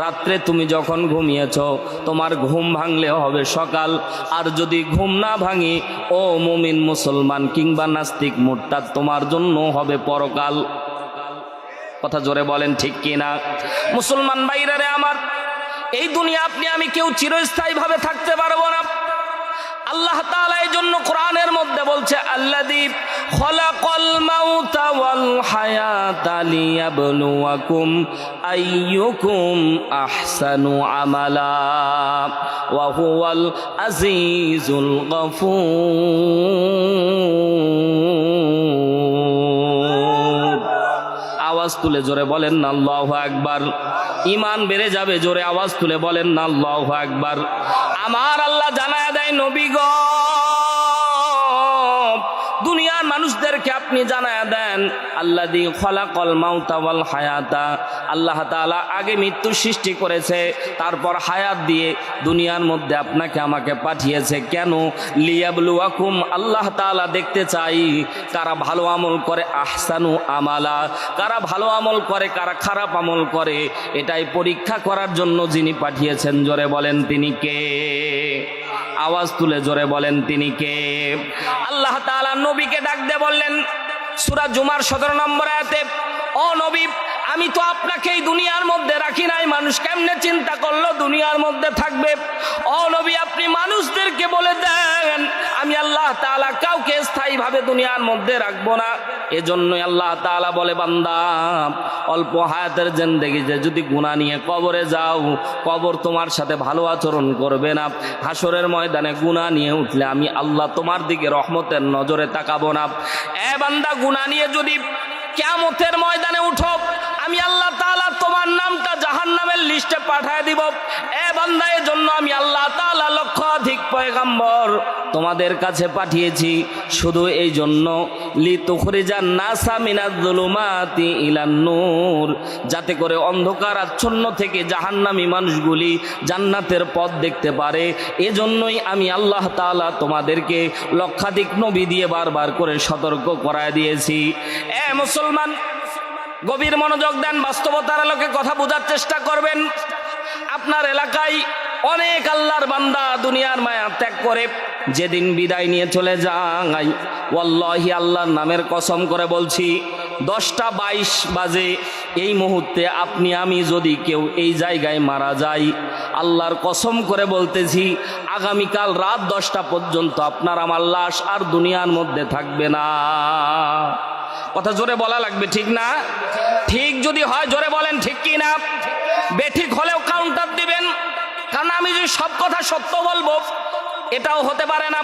রাত্রে তুমি যখন ঘুমিয়েছ তোমার ঘুম ভাঙলে হবে সকাল, আর যদি ঘুম না ভাঙি ও মুমিন মুসলমান কিংবা নাস্তিক মুরতাদ তোমার জন্য হবে পরকাল। কথা জোরে বলেন ঠিক কিনা? মুসলমান ভাইরা রে আমার, এই দুনিয়া আপনি আমি কেউ চিরস্থায়ী ভাবে থাকতে পারবো না। আল্লাহ তাআলা এই জন্য কোরআনের মধ্যে বলছে আল্লাযী খলাকাল মাউতা ওয়াল হায়াতা লিয়াবলুয়াকুম আইয়ুকুম আহসানু আমালা ওয়া হুয়াল আজিজুল গফুর। আওয়াজ তুলে জোরে বলেন না আল্লাহু আকবার। ঈমান বেড়ে যাবে, জোরে আওয়াজ তুলে বলেন না আল্লাহু আকবার। আমার আল্লাহ জানায়া দেয় নবী গো, দুনিয়ার মানুষদেরকে আপনি জানায়া দেন আল্লাযী খলাকাল মাউতা ওয়াল হায়াতা, আল্লাহ তাআলা আগে মৃত্যু সৃষ্টি করেছে, তারপর হায়াত দিয়ে দুনিয়ার মধ্যে আপনাকে আমাকে পাঠিয়েছে। কেন? লিয়াবলুয়াকুম, আল্লাহ তাআলা দেখতে চাই কারা ভালো আমল করে, আহসানু আমালা, কারা ভালো আমল করে কারা খারাপ আমল করে, এটাই পরীক্ষা করার জন্য যিনি পাঠিয়েছেন। জোরে বলেন তিনি কে? আওয়াজ তুলে জোরে বলেন তিনি কে? আল্লাহ তাআলা নবীকে ডাক দিয়ে বললেন সূরা জুমার 17 নম্বর আয়াতে, ও নবী আমি তো আপনাকে এই দুনিয়ার মধ্যে রাখি নাই, মানুষ কেমনে চিন্তা করলো দুনিয়ার মধ্যে থাকবে। ও নবী আপনি মানুষদেরকে বলে দেন আমি আল্লাহ তাআলা কাউকে স্থায়ীভাবে দুনিয়ার মধ্যে রাখবো না। এজন্যই আল্লাহ তাআলা বলে বান্দা অল্প হায়াতের জিন্দেগিতে যদি গুনাহ নিয়ে কবরে যাও, কবর তোমার সাথে ভালো আচরণ করবে না। হাসরের ময়দানে গুনাহ নিয়ে উঠলে আমি আল্লাহ তোমার দিকে রহমতের নজরে তাকাবো না। এ বান্দা গুনাহ নিয়ে যদি কিয়ামতের ময়দানে উঠো, আমি আল্লাহ তাআলা তোমার নামটা জাহান্নামের লিস্টে পাঠিয়ে দিব। এ বান্দা এজন্য আমি আল্লাহ তাআলা লক্ষাধিক পয়গম্বর তোমাদের কাছে পাঠিয়েছি শুধু এই জন্য, লিতুখরিজান নাসা মিনাজ-জুলুমাতি ইলান নূর, যাতে করে অন্ধকার আচ্ছন্ন থেকে জাহান্নামী মানুষগুলি জান্নাতের পথ দেখতে পারে। এজন্যই আমি আল্লাহ তাআলা তোমাদেরকে লক্ষাধিক নবী দিয়ে বারবার করে সতর্ক করায় দিয়েছি। এ মুসলমান গভীর মনোযোগ দেন, বাস্তবতার আলোকে কথা বোঝার চেষ্টা করবেন। আপনার এলাকায় অনেক আল্লাহর বান্দা দুনিয়ার মায়া ত্যাগ করে যেদিন বিদায় নিয়ে চলে যায়, ওয়াল্লাহি আল্লাহর নামের কসম করে বলছি 10টা 22 বাজে এই মুহূর্তে আপনি আমি যদি কেউ এই জায়গায় মারা যাই, আল্লাহর কসম করে বলতেছি আগামীকাল রাত 10টা পর্যন্ত আপনার আমার লাশ আর দুনিয়ার মধ্যে থাকবে না। কথা জোরে বলা লাগবে, ঠিক না? ঠিক যদি হয় জোরে বলেন ঠিক কি না? বেঠিক হলেও কাউন্টার দিবেন, কারণ আমি যদি সব কথা সত্য বলবো এটাও হতে পারে না।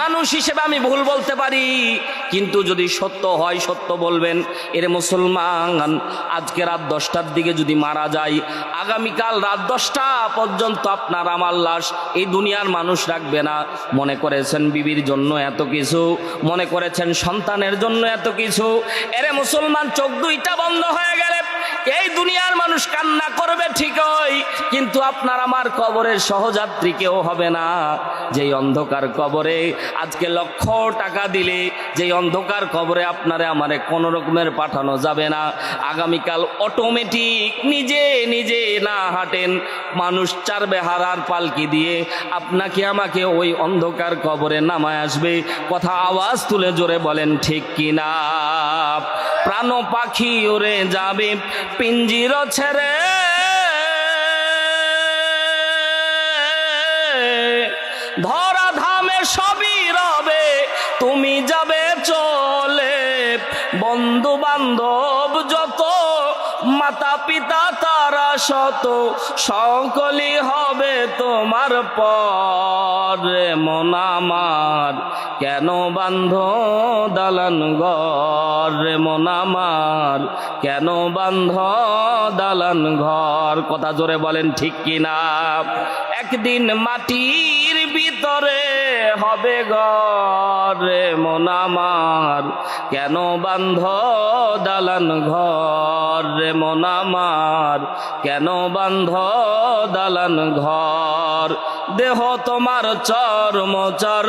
মানুষ হিসেবে আমি ভুল বলতে পারি, কিন্তু যদি সত্য হয় সত্য বলবেন। এর মুসলমান আজকে রাত 10টার দিকে যদি মারা যায়, আগামীকাল রাত 10টা পর্যন্ত আপনার আমার লাশ এই দুনিয়ার মানুষ রাখবে না। মনে করেছেন বিবির জন্য এত কিছু, মনে করেছেন সন্তানের জন্য এত কিছু, এরে মুসলমান চোখ দুইটা বন্ধ হয়ে গেলে এই দুনিয়ার মানুষ কান্না করবে ঠিকই, কিন্তু আপনার আমার কবরের সহযাত্রী কেউ হবে না। যেই অন্ধকার কবরে আজকে লক্ষ টাকা দিলে যেই অন্ধকার কবরে আপনারে আমারে কোনো রকমের পাঠানো যাবে না, আগামীকাল অটোমেটিক নিজে নিজে না হাঁটেন মানুষ চারবে হারার পালকি দিয়ে আপনাকে আমাকে ওই অন্ধকার কবরে নামায় আসবে। কথা আওয়াজ তুলে জোরে বলেন ঠিক কিনা? প্রাণ পাখি উড়ে যাবে পিঞ্জির ছেড়ে, ধরা ধামে সবই রবে তুমি যাবে চলে। বন্ধু বান্ধব যত, মাতা পিতা তারা শত, সকলই হবে তোমার পরে। মন আমার কেন বান্ধ দালান ঘর, মন আমার কেন বান্ধ দালান ঘর। কথা জোরে বলেন ঠিক কিনা? একদিন মাটির ভিতরে হবে ঘর, মন আমার কেন বান্ধ দালান ঘর, মন আমার কেন বান্ধ দালান ঘর। দেহ তোমার চর্মচর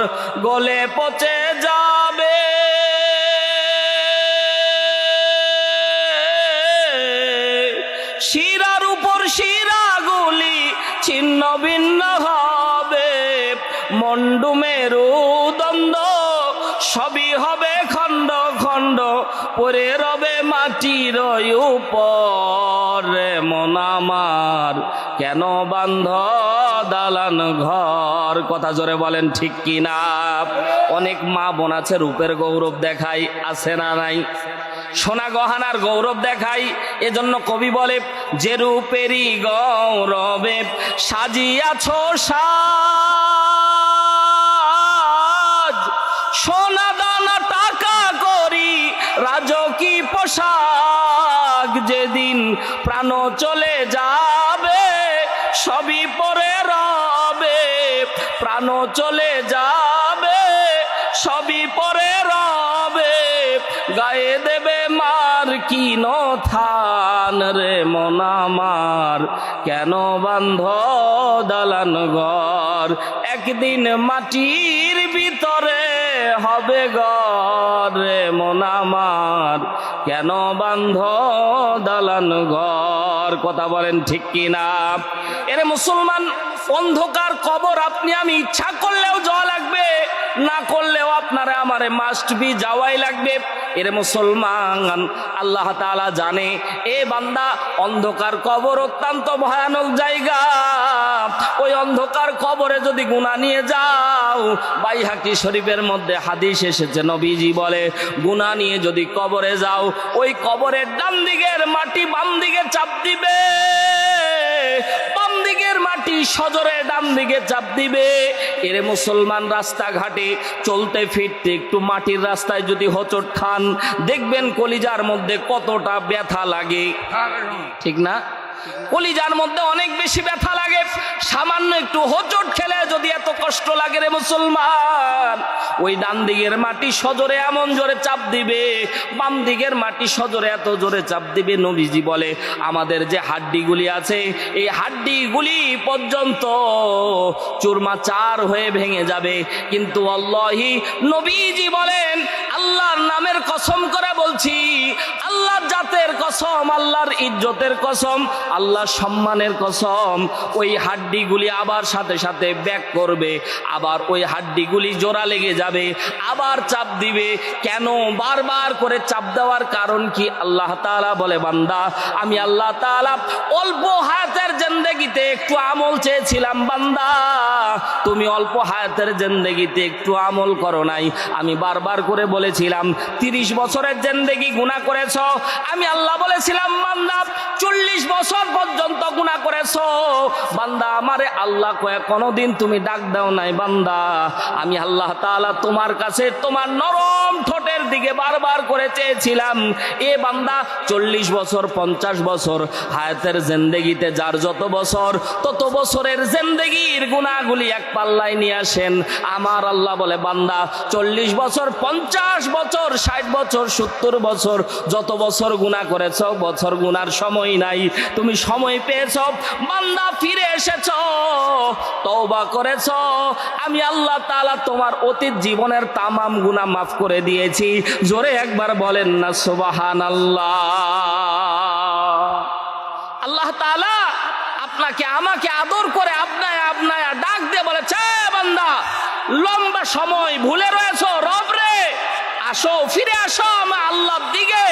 গলে পচে যাবে, শিরার উপর শিরা ছিন্ন ভিন্ন হবে, মন্ডু মেরু দ্বন্দ্ব সবই হবে খণ্ড খণ্ড, পরে রবে মাটির উপর। মন আমার কেন বান্ধ দালান ঘর, কথা জোরে বলেন ঠিক কি না? অনেক মা বোন আছে রূপের গৌরব দেখাই, আছে না নাই? সোনা গহনার গৌরব দেখাই, এজন্য কবি বলে যে রূপেরই গৌরবে সাজিয়াছ সাজ, সোনা দানা টাকা করি রাজকী পোশাক, যেদিন প্রাণ চলে যাবে সবই পরে রবে, প্রাণ চলে যাবে সবই পরে রবে, গায়ে দেবে মার কিন থান। রে মন আমার কেন বান্ধ দালান ঘর, একদিন মাটির ভিতরে হবে ঘর। রে মন আমার কেন বান্ধ দালান ঘর, কথা বলেন ঠিক কি না? এরে মুসলমান, অন্ধকার কবর আপনি আমি ইচ্ছা করলেও যাওয়া লাগবে, না করলেও আপনারে আমারে মাস্ট বি যাওয়াই লাগবে। এরে মুসলমান, আল্লাহ তাআলা জানে এ বান্দা অন্ধকার কবর অত্যন্ত ভয়ানক জায়গা। ওই অন্ধকার কবরে যদি গুনাহ নিয়ে যাও, বাইহাকি শরীফের মধ্যে হাদিস এসেছে, নবীজি বলে গুনাহ নিয়ে যদি কবরে যাও, ওই কবরের ডান দিকের মাটি বাম দিকে চাপ দিবে, বাম দিকের মাটি সজরে ডান দিকে চাপ দিবে। এরে মুসলমান, রাস্তাঘাটে চলতে ফিরতে একটু মাটির রাস্তায় যদি হোঁচট খান, দেখবেন কলিজার মধ্যে কতটা ব্যথা লাগে, ঠিক না? কলিজার মধ্যে অনেক বেশি ব্যথা লাগে। সামান্য একটু হোঁচট খেলে যদি এত কষ্ট লাগে রে মুসলমান, ওই ডান দিকের মাটি সজোরে এমন জোরে চাপ দিবে, বাম দিকের মাটি সজোরে এত জোরে চাপ দিবে, নবীজি বলে আমাদের যে হাড্ডিগুলি আছে এই হাড্ডিগুলি পর্যন্ত চুরমাচার হয়ে ভেঙে যাবে। কিন্তু আল্লাহি, নবীজি বলেন আল্লাহর নামের কসম করে বলছি, আল্লাহর জাতের কসম, আল্লাহর ইজ্জতের কসম, আল্লাহর সম্মানের কসম, ওই হাড্ডিগুলি আবার সাথে সাথে ব্যাক করবে, আবার ওই হাড্ডিগুলি জোড়া লেগে যাবে, আবার চাপ দিবে। কেন বারবার করে চাপ দেওয়ার কারণ কি? আল্লাহ তাআলা বলে বান্দা, আমি আল্লাহ তাআলা অল্প হায়াতের জিন্দেগিতে একটু আমল চেয়েছিলাম বান্দা, তুমি অল্প হায়াতের জিন্দেগিতে একটু আমল করো নাই। আমি বারবার করে বলেছিলাম 30 বছরের জিন্দেগি গুনাহ করেছো, আমি আল্লাহ বলেছিলাম বান্দা 40 বছর পর্যন্ত গুনাহ করেছো বান্দা, আমারে আল্লাহ কয়ে কোনোদিন তুমি ডাক দাও নাই বান্দা। আমি আল্লাহ তাআলা তোমার কাছে তোমার নরম ঠোঁটের দিকে বারবার করে চেয়েছিলাম, এ বান্দা 40 বছর 50 বছর হায়াতের জিন্দেগিতে যার যত বছর, তত বছরের জিন্দেগির গুনাহগুলি এক পাল্লায় নিয়ে আসেন। আমার আল্লাহ বলে বান্দা 40 বছর 50 বছর 60 বছর 70 বছর যত বছর গুনাহ করেছো, বছর গুনার সময় নাই, তুমি সময় পেয়েছো বান্দা, ফিরে এসেছো, তওবা করেছো, আমি আল্লাহ তাআলা তোমার অতীত জীবনের তামাম গুনাহ মাফ করে দিয়েছি। জোরে একবার বলেন না সুবহানাল্লাহ। আল্লাহ তাআলা আপনাকে আমাকে আদর করে আপনায় আপনায় ডাক দিয়ে বলেছে, বান্দা লম্বা সময় ভুলে রয়েছো, রব রে আসো, ফিরে আসো আমার আল্লাহর দিকে,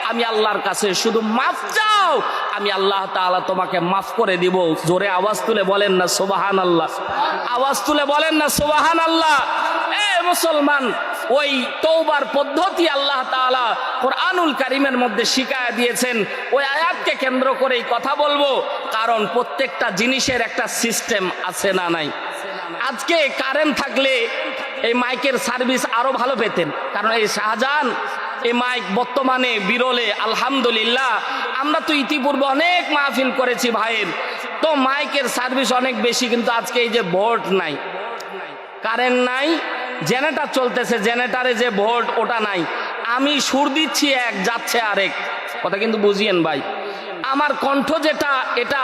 আমি আল্লাহর কাছে শুধু মাফ চাও, আমি আল্লাহ তাআলা তোমাকে মাফ করে দিব। জোরে আওয়াজ তুলে বলেন না সুবহানাল্লাহ, আওয়াজ তুলে বলেন না সুবহানাল্লাহ। এ মুসলমান, ওই তওবার পদ্ধতি আল্লাহ তাআলা কোরআনুল কারীমের মধ্যে শিখায়া দিয়েছেন। ওই আয়াতকে কেন্দ্র করেই কথা বলবো, কারণ প্রত্যেকটা জিনিসের একটা সিস্টেম আছে না নাই? আজকে কারেন্ট থাকলে এই মাইকের সার্ভিস আরো ভালো পেতেন, কারণ এই শাহজাহান এই মাইক বর্তমানে বিরলে, আলহামদুলিল্লাহ। আমরা তো ইতিপূর্বে অনেক মাহফিল করেছি ভাইয়ের, তো মাইকের সার্ভিস অনেক বেশি, কিন্তু আজকে এই যে ভোল্ট নাই, কারেন্ট নাই, জেনারেটর চলতেছে, জেনারেটরে যে ভোল্ট ওটা নাই, আমি সুর দিচ্ছি এক, যাচ্ছে আরেক, কথা কিন্তু বুঝিয়েন ভাই। আমার কণ্ঠ যেটা, এটা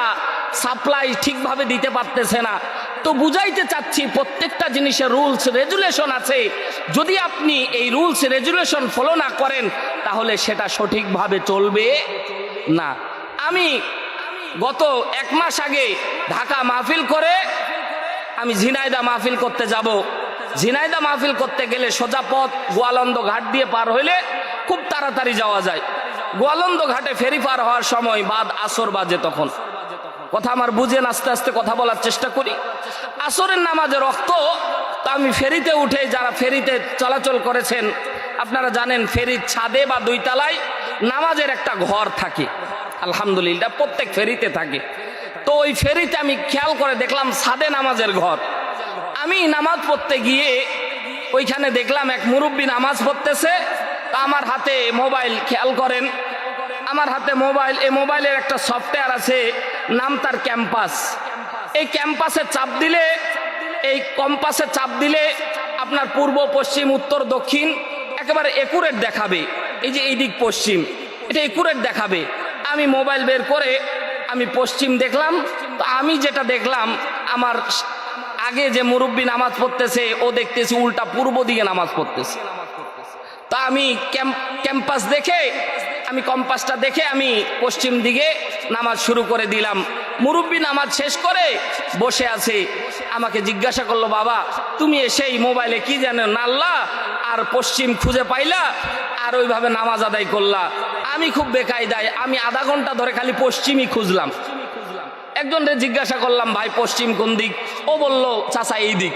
সাপ্লাই ঠিকভাবে দিতে পারতেছে না, তো বুঝাইতে চাচ্ছি প্রত্যেকটা জিনিসের রুলস রেগুলেশন আছে। যদি আপনি এই রুলস রেগুলেশন ফলো না করেন, তাহলে সেটা সঠিকভাবে চলবে না। আমি গত 1 মাস আগে ঢাকা মাহফিল করে আমি ঝিনাইদহ মাহফিল করতে যাব। ঝিনাইদহ মাহফিল করতে গেলে সোজা পথ গোয়ালন্দ ঘাট দিয়ে পার হইলে খুব তাড়াতাড়ি যাওয়া যায়। গোয়ালন্দ ঘাটে ফেরি পার হওয়ার সময় বাদ আসর বাজে। তখন কথা আমার বুঝেন, আস্তে আস্তে কথা বলার চেষ্টা করি। আসরের নামাজে রক্ত। তো আমি ফেরিতে উঠে, যারা ফেরিতে চলাচল করেছেন আপনারা জানেন, ফেরির ছাদে বা 2 তলায় নামাজের একটা ঘর থাকে। আলহামদুলিল্লাহ প্রত্যেক ফেরিতে থাকে। তো ওই ফেরিতে আমি খেয়াল করে দেখলাম ছাদে নামাজের ঘর। আমি নামাজ পড়তে গিয়ে ওইখানে দেখলাম এক মুরব্বী নামাজ পড়তেছে। তা আমার হাতে মোবাইল, খেয়াল করেন আমার হাতে মোবাইল, এই মোবাইলের একটা সফটওয়্যার আছে, নাম তার ক্যাম্পাস। এই ক্যাম্পাসে চাপ দিলে, এই কম্পাসে চাপ দিলে আপনার পূর্ব, পশ্চিম, উত্তর, দক্ষিণ একেবারে একুরেট দেখাবে। এই যে এই দিক পশ্চিম, এটা একুরেট দেখাবে। আমি মোবাইল বের করে আমি পশ্চিম দেখলাম। তো আমি যেটা দেখলাম, আমার আগে যে মুরব্বী নামাজ পড়তেছে ও দেখতেছি উল্টা পূর্ব দিকে নামাজ পড়তেছে। তা আমি ক্যাম্পাস দেখে, আমি কম্পাসটা দেখে আমি পশ্চিম দিকে নামাজ শুরু করে দিলাম। মুরব্বী নামাজ শেষ করে বসে আছে। আমাকে জিজ্ঞাসা করলো, বাবা তুমি এসেই মোবাইলে কি জানো নাল্লা আর পশ্চিম খুঁজে পাইলা আর ওইভাবে নামাজ আদায় করলা। আমি খুব বেকায়দায়, আমি আধা ঘন্টা ধরে খালি পশ্চিমই খুঁজলাম। একজনরে জিজ্ঞাসা করলাম, ভাই পশ্চিম কোন দিক? ও বলল চাচা এই দিক।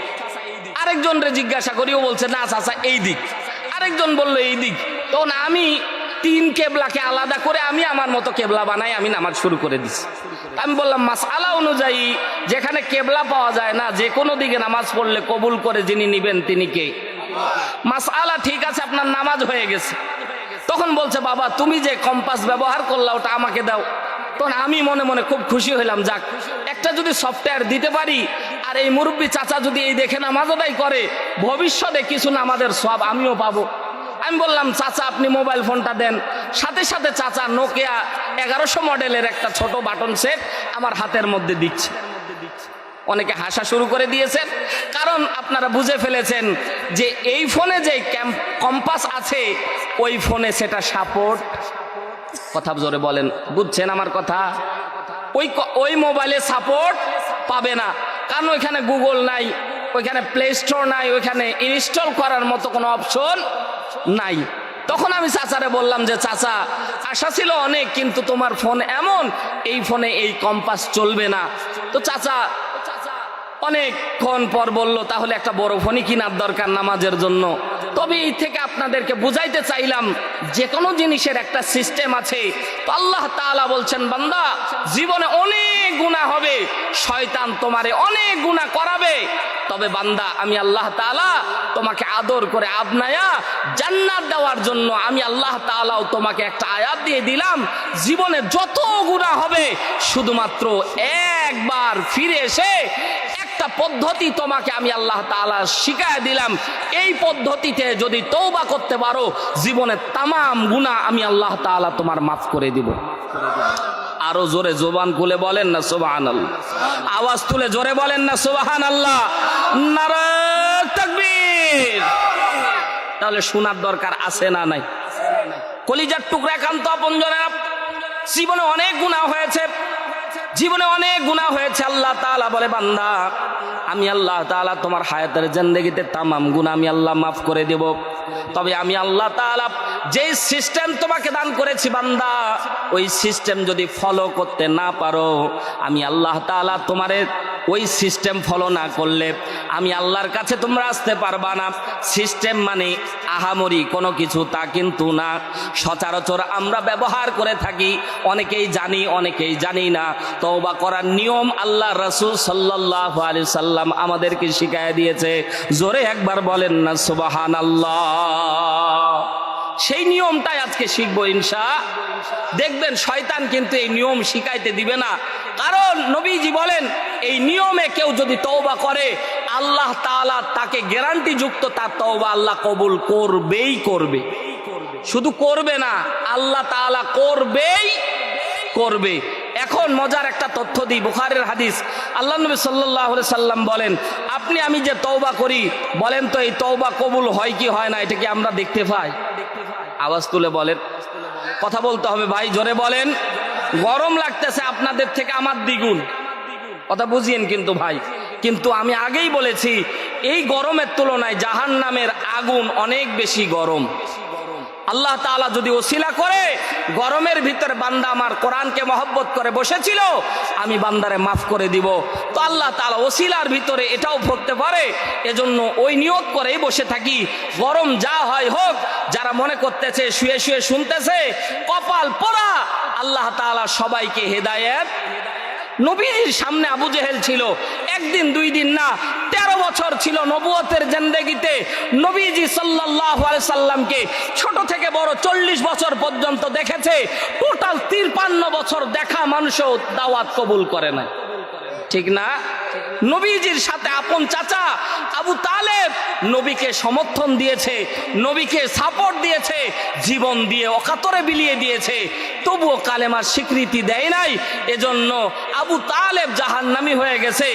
আরেকজনরে জিজ্ঞাসা করি, ও বলছে না চাচা এই দিক। আরেকজন বলল এই দিক। তখন আমি 3 কেবলাকে আলাদা করে আমি আমার মতো কেবলা বানাই আমি নামাজ শুরু করে দিছি। আমি বললাম মাসআলা অনুযায়ী যেখানে কেবলা পাওয়া যায় না, যে কোনো দিকে নামাজ পড়লে কবুল করে যিনি নিবেন তিনি কে? মাসআলা ঠিক আছে, আপনার নামাজ হয়ে গেছে। তখন বলছে, বাবা তুমি যে কম্পাস ব্যবহার করলা ওটা আমাকে দাও। তখন আমি মনে মনে খুব খুশি হইলাম, যাক একটা যদি সফটওয়্যার দিতে পারি আর এই মুরব্বী চাচা যদি এই দেখে নামাজ আদায় করে, ভবিষ্যতে কিছু নামাজের সওয়াব আমিও পাবো। আমি বললাম চাচা আপনি মোবাইল ফোনটা দেন। সাথে সাথে চাচা নোকিয়া 1100 মডেলের একটা ছোট বাটন সেট আমার হাতের মধ্যে দিচ্ছে। অনেকে হাসা শুরু করে দিয়েছেন, কারণ আপনারা বুঝে ফেলেছেন যে এই ফোনে যে কম্পাস আছে ওই ফোনে সেটা সাপোর্ট। কথা জোরে বলেন, বুঝছেন আমার কথা? ওই মোবাইলে সাপোর্ট পাবে না, কারণ ওইখানে গুগল নাই, ওইখানে প্লে স্টোর নাই, ওইখানে ইনস্টল করার মতো কোনো অপশন নাই। তখন আমি চাচারে বললাম যে চাচা আশা ছিল অনেক, কিন্তু তোমার ফোন এমন, এই ফোনে এই কম্পাস চলবে না। তো চাচা অনেকক্ষণ পর বলল তাহলে একটা বড় ফোনই কেনার দরকার নামাজের জন্য। তবে এই থেকে আপনাদেরকে বুঝাইতে চাইলাম যে কোনো জিনিসের একটা সিস্টেম আছে। তো আল্লাহ তাআলা বলছেন, বান্দা জীবনে অনেক গুনাহ হবে, শয়তান তোমারে অনেক গুনাহ করাবে, তবে বান্দা আমি আল্লাহ তাআলা তোমাকে আদর করে আবনায়া জান্নাত দেওয়ার জন্য আমি আল্লাহ তাআলাও তোমাকে একটা আয়াত দিয়ে দিলাম, জীবনে যত গুনাহ হবে শুধুমাত্র একবার ফিরে এসে একটা পদ্ধতি তোমাকে আমি আল্লাহ তাআলা শিখায় দিলাম, এই পদ্ধতিতে যদি তওবা করতে পারো জীবনের তামাম গুনাহ আমি আল্লাহ তাআলা তোমার মাফ করে দিব। আরো জোরে জবান খুলে বলেন না সুবহানাল্লাহ, আওয়াজ তুলে জোরে বলেন না সুবহানাল্লাহ, নারায়ে তাকবীর। তাহলে শোনার দরকার আছে না নাই? কলিজার টুকরা একান্ত আপনজনেরা, জীবনে অনেক গুনাহ হয়েছে, জীবনে অনেক গুনাহ হয়েছে। আল্লাহ তাআলা বলে বান্দা আমি আল্লাহ তাআলা তোমার হায়াতের জিন্দেগিতে তামাম গুনাহ আমি আল্লাহ মাফ করে দেব। তবে আমি আল্লাহ তাআলা যেই সিস্টেম তোমাকে দান করেছি বান্দা, ওই সিস্টেম যদি ফলো করতে না পারো, আমি আল্লাহ তাআলা তোমারে ওই সিস্টেম ফলো না করলে আমি আল্লাহর কাছে তোমরা আসতে পারবা না। সিস্টেম মানে আহামরি কোনো কিছু তা কিন্তু না, সচরাচর আমরা ব্যবহার করে থাকি, অনেকেই জানি অনেকেই জানি না। তওবা করার নিয়ম আল্লাহ রাসূল সাল্লাল্লাহু আলাইহি সাল্লাম আমাদেরকে শিখায় দিয়েছে। জোরে একবার বলেন না সুবহানাল্লাহ। সেই নিয়মটাই আজকে শিখবো ইনশাআল্লাহ। দেখবেন শয়তান কিন্তু এই নিয়ম শিখাইতে দিবে না, কারণ নবীজি বলেন এই নিয়মে কেউ যদি তওবা করে আল্লাহ তাআলা তাকে গ্যারান্টি যুক্ত তার তওবা আল্লাহ কবুল করবেই করবে। শুধু করবে না, আল্লাহ তাআলা করবেই করবে। এখন মজার একটা তথ্য দিই, বুখারীর হাদিস। আল্লাহ নবী সাল্লাল্লাহু আলাইহি সাল্লাম বলেন, আপনি আমি যে তওবা করি, বলেন তো এই তওবা কবুল হয় কি হয় না, এটা কি আমরা দেখতে পাই? আওয়াজ তুলে বলেন, কথা বলতে হবে ভাই, জোরে বলেন। গরম লাগতেছে আপনাদের থেকে আমার দ্বিগুণ, কথা বুঝিয়েন কিন্তু ভাই। কিন্তু আমি আগেই বলেছি এই গরমের তুলনায় জাহান্নামের আগুন অনেক বেশি গরম। আল্লাহ তাআলা যদি ওসিলা করে গরমের ভিতরে বান্দা আমার কোরআনকে মহব্বত করে বসেছিল, আমি বান্দারে মাফ করে দিব, তো আল্লাহ তাআলা ওসিলার ভিতরে এটাও করতে পারে। এজন্য ওই নিয়ত করেই বসে থাকি, গরম যা হয় হোক। যারা মনে করতেছে শুয়ে শুয়ে শুনতেছে, কপাল পোড়া। আল্লাহ তাআলা সবাইকে হেদায়েত। নবীজির সামনে আবু জেহেল ছিল, একদিন দুই দিন না, 13 বছর ছিল নবুয়তের জিন্দেগিতে। নবীজি সাল্লাল্লাহু আলাইহি সাল্লামকে ছোট থেকে বড় 40 বছর পর্যন্ত দেখেছে। টোটাল 53 বছর দেখা মানুষও দাওয়াত কবুল করে না, ঠিক না? নবীজির সাথে আপন চাচা আবু তালেব নবীকে সমর্থন দিয়েছে, নবীকে সাপোর্ট দিয়েছে, জীবন দিয়ে অকাতরে বিলিয়ে দিয়েছে, তবুও কালেমার স্বীকৃতি দেয় নাই। এজন্য আবু তালেব জাহান্নামী হয়ে গেছে।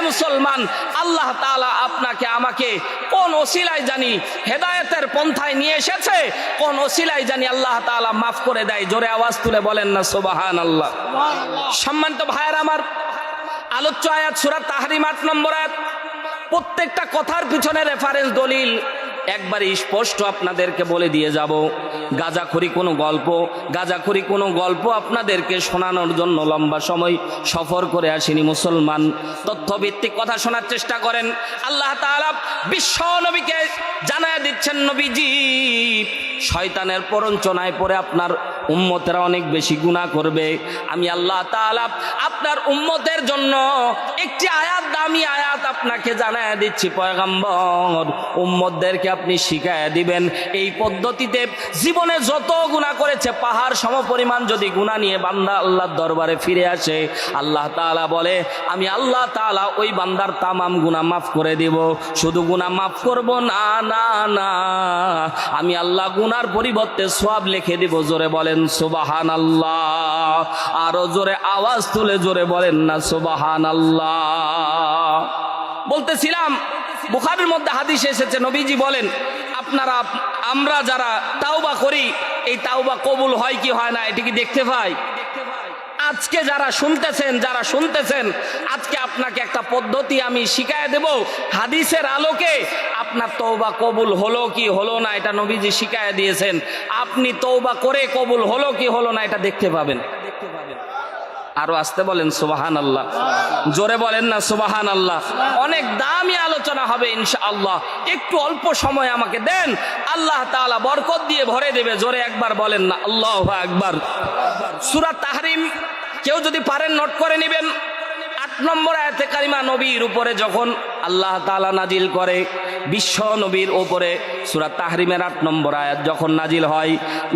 মুসলমান, আল্লাহ তাআলা আপনাকে আমাকে কোন ওসিলায় জানি হেদায়েতের পন্থায় নিয়ে এসেছে, কোন ওসিলায় জানি আল্লাহ তাআলা মাফ করে দেয়। জোরে আওয়াজ তুলে বলেন না সুবহানাল্লাহ। সম্মানিত ভাইয়ের আমার, আলোচ্য আয়াত সূরা তাহরিম 8 নম্বর আয়াত। প্রত্যেকটা কথার পিছনে রেফারেন্স দলিল একবারে স্পষ্ট আপনাদেরকে বলে দিয়ে যাব। গাঁজাখুরি কোনো গল্প আপনাদেরকে শোনানোর জন্য লম্বা সময় সফর করে আসেনি মুসলমান। তথ্যভিত্তিক কথা শোনার চেষ্টা করেন। আল্লাহ তাআলা বিশ্ব নবীকে জানায় দিচ্ছেন, নবীজি শয়তানের প্ররোচনায় পড়ে আপনার উম্মতেরা অনেক বেশি গুনাহ করবে। আমি আল্লাহ তাআলা আপনার উম্মতের জন্য একটি আয়াত, দামি আয়াত আপনাকে জানায় দিচ্ছি পয়গম্বর। উম্মতদেরকে আপনি শিখায় দিবেন এই পদ্ধতিতে। জীবনে যত গুনাহ করেছে পাহাড় সমপরিমাণ যদি গুনাহ নিয়ে বান্দা আল্লাহর দরবারে ফিরে আসে, আল্লাহ তাআলা বলে আমি আল্লাহ তাআলা ওই বান্দার তামাম গুনাহ মাফ করে দেব। শুধু গুনাহ মাফ করব না, না না, আমি আল্লাহ গুনার পরিবর্তে সওয়াব লিখে দেব। জোরে বলেন সুবহানাল্লাহ। আরো জোরে আওয়াজ তুলে জোরে বলেন না সুবহানাল্লাহ। বলতেছিলাম বুখারীর মধ্যে হাদিস এসেছে, নবীজি বলেন আমরা যারা তাওবা করি এই তাওবা কবুল হয় কি হয় না এটা কি দেখতে পাই? আজকে যারা শুনতেছেন আজকে আপনাকে একটা পদ্ধতি আমি শিখায় দেব। হাদিসের আলোকে আপনার তওবা কবুল হলো কি হলো না এটা নবীজি শিখায় দিয়েছেন। আপনি তওবা করে কবুল হলো কি হলো না এটা দেখতে পাবেন। আরো আসতে বলেন সুবহানাল্লাহ। জোরে বলেন না সুবহানাল্লাহ। অনেক দামি আলোচনা হবে ইনশাআল্লাহ। একটু অল্প সময় আমাকে দেন, আল্লাহ তাআলা বরকত দিয়ে ভরে দেবে। জোরে একবার বলেন না আল্লাহু আকবার। সূরা তাহরিম কেউ যদি পারেন নোট করে নেবেন। 8 নম্বর আয়াতে কারিমা নবীর উপরে যখন আল্লাহ তাআলা নাজিল করে, বিশ্ব নবীর উপরে সূরা তাহরিমের 8 নম্বর আয়াত যখন নাজিল হয়,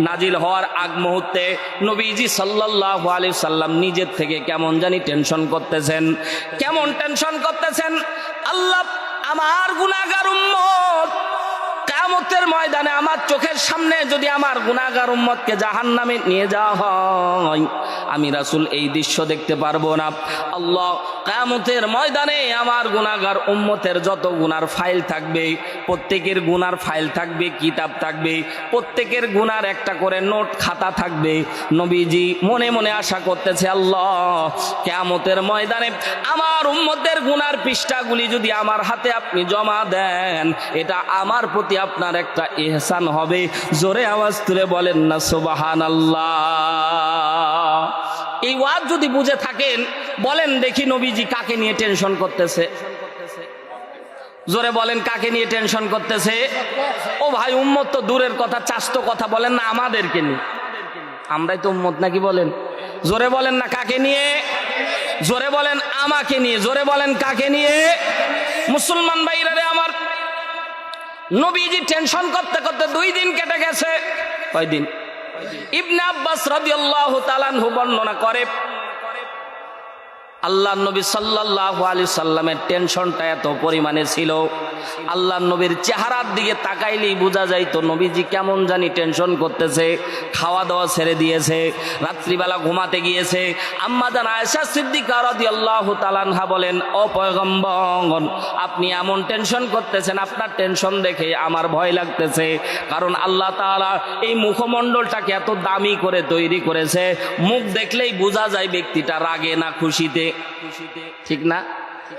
নাজিল হওয়ার আগ মুহূর্তে নবীজি সাল্লাল্লাহু আলাইহি সাল্লাম নিজের থেকে কেমন জানি টেনশন করতেছেন। আল্লাহ, আমার গুনাহগার উম্মত কিয়ামতের ময়দানে আমার চোখের সামনে যদি আমার গুনাহগার উম্মতকে জাহান্নামে নিয়ে যাওয়া হয়, আমি রাসূল এই দৃশ্য দেখতে পারবো না। আল্লাহ, কিয়ামতের ময়দানে আমার গুনাহগার উম্মতের যত গুনার ফাইল থাকবে, প্রত্যেকের গুনার ফাইল থাকবে, কিতাব থাকবে, প্রত্যেকের গুনার একটা করে নোট খাতা থাকবে। নবীজি মনে মনে আশা করতেছে, আল্লাহ কিয়ামতের ময়দানে আমার উম্মতের গুনার পৃষ্ঠাগুলি যদি আমার হাতে আপনি জমা দেন, এটা আমার প্রতি আপনার একটা ইহসান হবে। জোরে আওয়াজ তুলে বলেন না সুবহানাল্লাহ। এই ওয়াজ যদি বুঝে থাকেন বলেন দেখি নবীজি কাকে নিয়ে টেনশন করতেছে? জোরে বলেন কাকে নিয়ে টেনশন করতেছে? ও ভাই, উম্মত তো দূরের কথা, চাস্ত কথা বলেন না, আমাদেরকে নিয়ে। আমরাই তো উম্মত নাকি? বলেন, জোরে বলেন না কাকে নিয়ে? জোরে বলেন আমাকে নিয়ে। জোরে বলেন কাকে নিয়ে? মুসলমান ভাইরা রে আমার, নবীজি টেনশন করতে করতে 2 দিন কেটে গেছে। কয়দিন? ইবনে আব্বাস রাদিয়াল্লাহু তাআলা আনহু বর্ণনা করে, আল্লাহ নবী সাল্লাল্লাহু আলাইহি সাল্লামের টেনশনটা এত পরিমাণে ছিল, আল্লাহ নবীর চেহারার দিকে তাকাইলেই বোঝা যাইতো নবীজি কেমন জানি টেনশন করতেছে। খাওয়া দাওয়া ছেড়ে দিয়েছে, রাত্রিবেলা ঘুমাতে গিয়েছে। আম্মা জান আয়েশা সিদ্দিকা রাদিয়াল্লাহু তাআলা আনহা বলেন, ও পয়গম্বর, আপনি এমন টেনশন করতেছেন, আপনার টেনশন দেখে আমার ভয় লাগতেছে। কারণ আল্লাহ তাআলা এই মুখমণ্ডলটাকে এত দামি করে তৈরি করেছে, মুখ দেখলেই বোঝা যায় ব্যক্তিটা রাগে না খুশিতে। ঠিক না?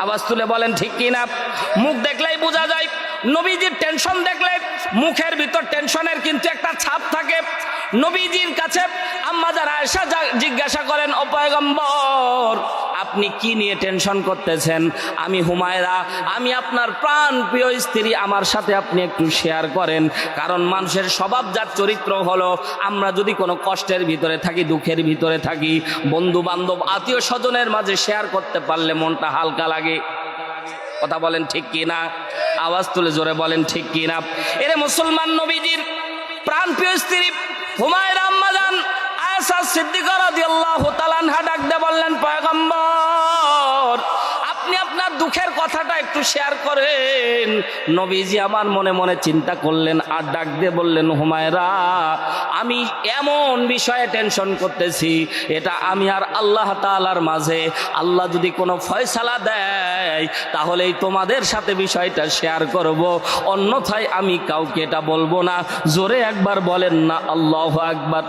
আওয়াজ তুলে বলেন ঠিক কি না? মুখ দেখলেই বোঝা যায়। নবীজির টেনশন দেখলে মুখের ভিতর টেনশনের কিন্তু একটা ছাপ থাকে। নবীজির কাছে আম্মা যারা আয়েশা জিজ্ঞাসা করেন, ও পয়গম্বর, আপনি কি নিয়ে টেনশন করতেছেন? আমি হুমায়রা, আমি আপনার প্রাণ প্রিয় স্ত্রী, আমার সাথে আপনি একটু শেয়ার করেন। কারণ মানুষের স্বভাবজাত চরিত্র হলো, আমরা যদি কোনো কষ্টের ভিতরে থাকি, দুঃখের ভিতরে থাকি, বন্ধু বান্ধব আত্মীয় স্বজনের মাঝে শেয়ার করতে পারলে মনটা হালকা লাগে। কথা বলেন ঠিক কি না? আওয়াজ তুলে জোরে বলেন ঠিক কি না? এরে মুসলমান, নবীজির প্রাণ প্রিয় স্ত্রী হুমায়রা আম্মা জান আয়েশা সিদ্দিকা রাদিয়াল্লাহু তাআলা আনহা ডাক দিয়ে বললেন, পয়গম্বর, আপনি আপনার দুঃখের কথাটা একটু শেয়ার করেন। নবীজি আমার মনে মনে চিন্তা করলেন আর ডাক দিয়ে বললেন, হুমায়রা, আমি এমন বিষয়ে টেনশন করতেছি, এটা আমি আর আল্লাহ তাআলার মাঝে। আল্লাহ যদি কোনো ফয়সালা দেয় তাহলেই তোমাদের সাথে বিষয়টা শেয়ার করব, অন্যথায় আমি কাউকে এটা বলবো না। জোরে একবার বলেন না আল্লাহু আকবার।